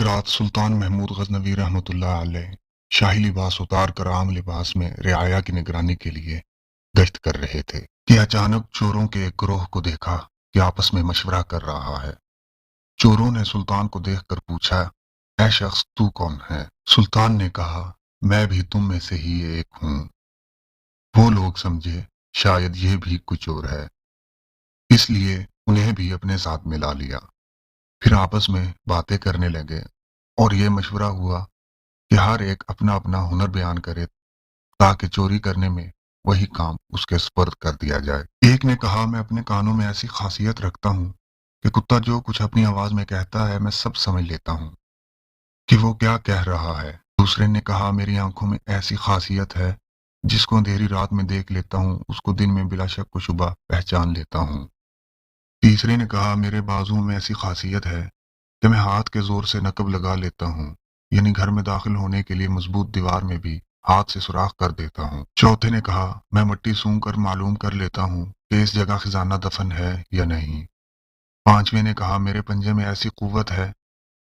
رات سلطان محمود غزنوی رحمۃ اللہ علیہ شاہی لباس اتار کر عام لباس میں رعایا کی نگرانی کے لیے گشت کر رہے تھے کہ اچانک چوروں کے ایک گروہ کو دیکھا کہ آپس میں مشورہ کر رہا ہے۔ چوروں نے سلطان کو دیکھ کر پوچھا، اے شخص تو کون ہے؟ سلطان نے کہا، میں بھی تم میں سے ہی ایک ہوں۔ وہ لوگ سمجھے شاید یہ بھی کوئی چور ہے، اس لیے انہیں بھی اپنے ساتھ ملا لیا۔ پھر آپس میں باتیں کرنے لگے اور یہ مشورہ ہوا کہ ہر ایک اپنا اپنا ہنر بیان کرے تاکہ چوری کرنے میں وہی کام اس کے سپرد کر دیا جائے۔ ایک نے کہا، میں اپنے کانوں میں ایسی خاصیت رکھتا ہوں کہ کتا جو کچھ اپنی آواز میں کہتا ہے میں سب سمجھ لیتا ہوں کہ وہ کیا کہہ رہا ہے۔ دوسرے نے کہا، میری آنکھوں میں ایسی خاصیت ہے جس کو اندھیری رات میں دیکھ لیتا ہوں اس کو دن میں بلا شک و شبہ پہچان لیتا ہوں۔ تیسرے نے کہا، میرے بازوؤں میں ایسی خاصیت ہے کہ میں ہاتھ کے زور سے نقب لگا لیتا ہوں، یعنی گھر میں داخل ہونے کے لیے مضبوط دیوار میں بھی ہاتھ سے سوراخ کر دیتا ہوں۔ چوتھے نے کہا، میں مٹی سونگ کر معلوم کر لیتا ہوں کہ اس جگہ خزانہ دفن ہے یا نہیں۔ پانچویں نے کہا، میرے پنجے میں ایسی قوت ہے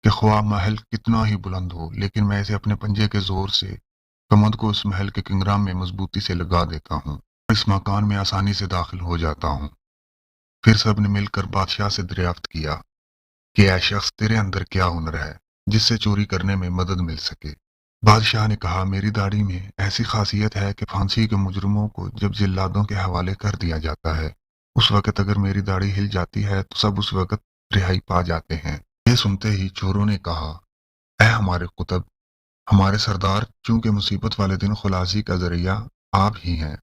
کہ خواہ محل کتنا ہی بلند ہو لیکن میں اسے اپنے پنجے کے زور سے کمند کو اس محل کے کنگرام میں مضبوطی سے لگا دیتا ہوں، اس مکان میں آسانی سے داخل ہو جاتا ہوں۔ پھر سب نے مل کر بادشاہ سے دریافت کیا کہ اے شخص تیرے اندر کیا ہنر ہے جس سے چوری کرنے میں مدد مل سکے۔ بادشاہ نے کہا، میری داڑھی میں ایسی خاصیت ہے کہ پھانسی کے مجرموں کو جب جلادوں کے حوالے کر دیا جاتا ہے اس وقت اگر میری داڑھی ہل جاتی ہے تو سب اس وقت رہائی پا جاتے ہیں۔ یہ سنتے ہی چوروں نے کہا، اے ہمارے قطب، ہمارے سردار، چونکہ مصیبت والے دن خلاصی کا ذریعہ آپ ہی ہیں،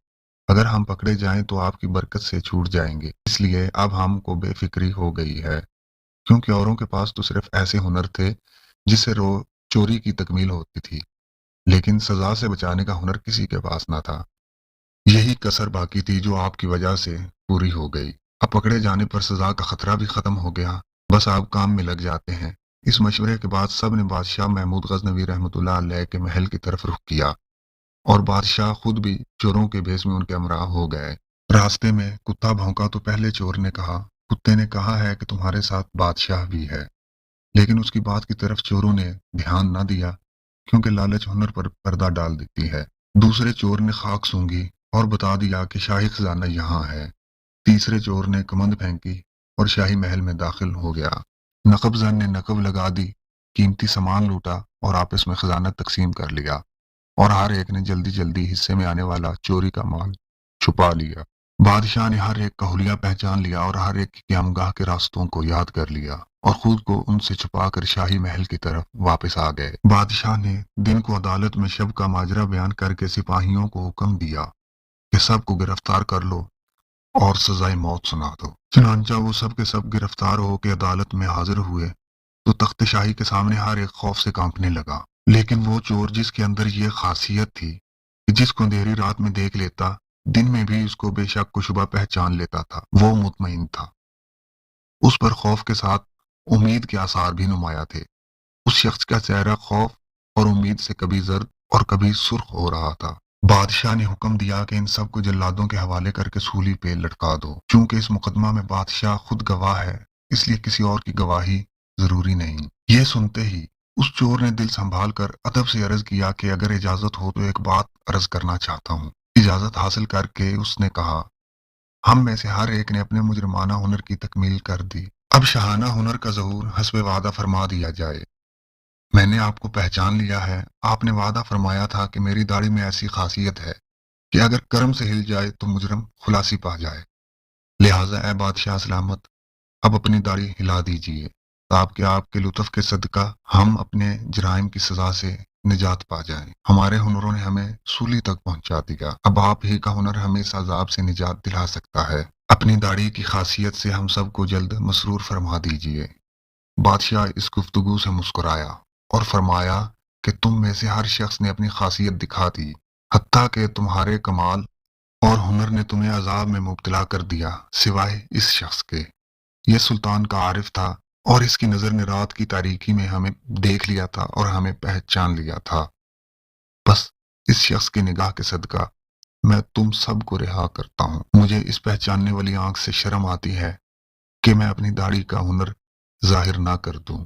اگر ہم پکڑے جائیں تو آپ کی برکت سے چھوٹ جائیں گے، اس لیے اب ہم کو بے فکری ہو گئی ہے، کیونکہ اوروں کے پاس تو صرف ایسے ہنر تھے جس سے چوری کی تکمیل ہوتی تھی، لیکن سزا سے بچانے کا ہنر کسی کے پاس نہ تھا۔ یہی کسر باقی تھی جو آپ کی وجہ سے پوری ہو گئی۔ اب پکڑے جانے پر سزا کا خطرہ بھی ختم ہو گیا، بس آپ کام میں لگ جاتے ہیں۔ اس مشورے کے بعد سب نے بادشاہ محمود غزنوی رحمۃ اللہ علیہ کے محل کی طرف رخ کیا اور بادشاہ خود بھی چوروں کے بھیس میں ان کے ہمراہ ہو گئے۔ راستے میں کتا بھونکا تو پہلے چور نے کہا، کتے نے کہا ہے کہ تمہارے ساتھ بادشاہ بھی ہے، لیکن اس کی بات کی طرف چوروں نے دھیان نہ دیا کیونکہ لالچ ہنر پر پردہ ڈال دیتی ہے۔ دوسرے چور نے خاک سونگی اور بتا دیا کہ شاہی خزانہ یہاں ہے۔ تیسرے چور نے کمند پھینکی اور شاہی محل میں داخل ہو گیا۔ نقب زن نے نقب لگا دی، قیمتی سامان لوٹا اور آپس میں خزانہ تقسیم کر لیا اور ہر ایک نے جلدی جلدی حصے میں آنے والا چوری کا مال چھپا لیا۔ بادشاہ نے ہر ایک کا حلیہ پہچان لیا اور ہر ایک کی قیامگاہ کے راستوں کو یاد کر لیا اور خود کو ان سے چھپا کر شاہی محل کی طرف واپس آ گئے۔ بادشاہ نے دن کو عدالت میں شب کا ماجرا بیان کر کے سپاہیوں کو حکم دیا کہ سب کو گرفتار کر لو اور سزائے موت سنا دو۔ چنانچہ وہ سب کے سب گرفتار ہو کے عدالت میں حاضر ہوئے تو تخت شاہی کے سامنے ہر ایک خوف سے کانپنے لگا، لیکن وہ چور جس کے اندر یہ خاصیت تھی کہ جس کو اندھیری رات میں دیکھ لیتا دن میں بھی اس کو بے شک و شبہ پہچان لیتا تھا، وہ مطمئن تھا۔ اس پر خوف کے ساتھ امید کے آثار بھی نمایاں تھے۔ اس شخص کا چہرہ خوف اور امید سے کبھی زرد اور کبھی سرخ ہو رہا تھا۔ بادشاہ نے حکم دیا کہ ان سب کو جلادوں کے حوالے کر کے سولی پہ لٹکا دو۔ چونکہ اس مقدمہ میں بادشاہ خود گواہ ہے اس لیے کسی اور کی گواہی ضروری نہیں۔ یہ سنتے ہی اس چور نے دل سنبھال کر ادب سے عرض کیا کہ اگر اجازت ہو تو ایک بات عرض کرنا چاہتا ہوں۔ اجازت حاصل کر کے اس نے کہا، ہم میں سے ہر ایک نے اپنے مجرمانہ ہنر کی تکمیل کر دی، اب شاہانہ ہنر کا ظہور حسب وعدہ فرما دیا جائے۔ میں نے آپ کو پہچان لیا ہے، آپ نے وعدہ فرمایا تھا کہ میری داڑھی میں ایسی خاصیت ہے کہ اگر کرم سے ہل جائے تو مجرم خلاصی پا جائے، لہٰذا اے بادشاہ سلامت اب اپنی داڑھی ہلا دیجیے تاکہ آپ کے لطف کے صدقہ ہم اپنے جرائم کی سزا سے نجات پا جائیں۔ ہمارے ہنروں نے ہمیں سولی تک پہنچا دیا، اب آپ ہی کا ہنر ہمیں اس عذاب سے نجات دلا سکتا ہے، اپنی داڑھی کی خاصیت سے ہم سب کو جلد مسرور فرما دیجیے۔ بادشاہ اس گفتگو سے مسکرایا اور فرمایا کہ تم میں سے ہر شخص نے اپنی خاصیت دکھا دی، حتیٰ کہ تمہارے کمال اور ہنر نے تمہیں عذاب میں مبتلا کر دیا سوائے اس شخص کے۔ یہ سلطان کا عارف تھا اور اس کی نظر نے رات کی تاریکی میں ہمیں دیکھ لیا تھا اور ہمیں پہچان لیا تھا، بس اس شخص کی نگاہ کے صدقہ میں تم سب کو رہا کرتا ہوں۔ مجھے اس پہچاننے والی آنکھ سے شرم آتی ہے کہ میں اپنی داڑھی کا ہنر ظاہر نہ کر دوں۔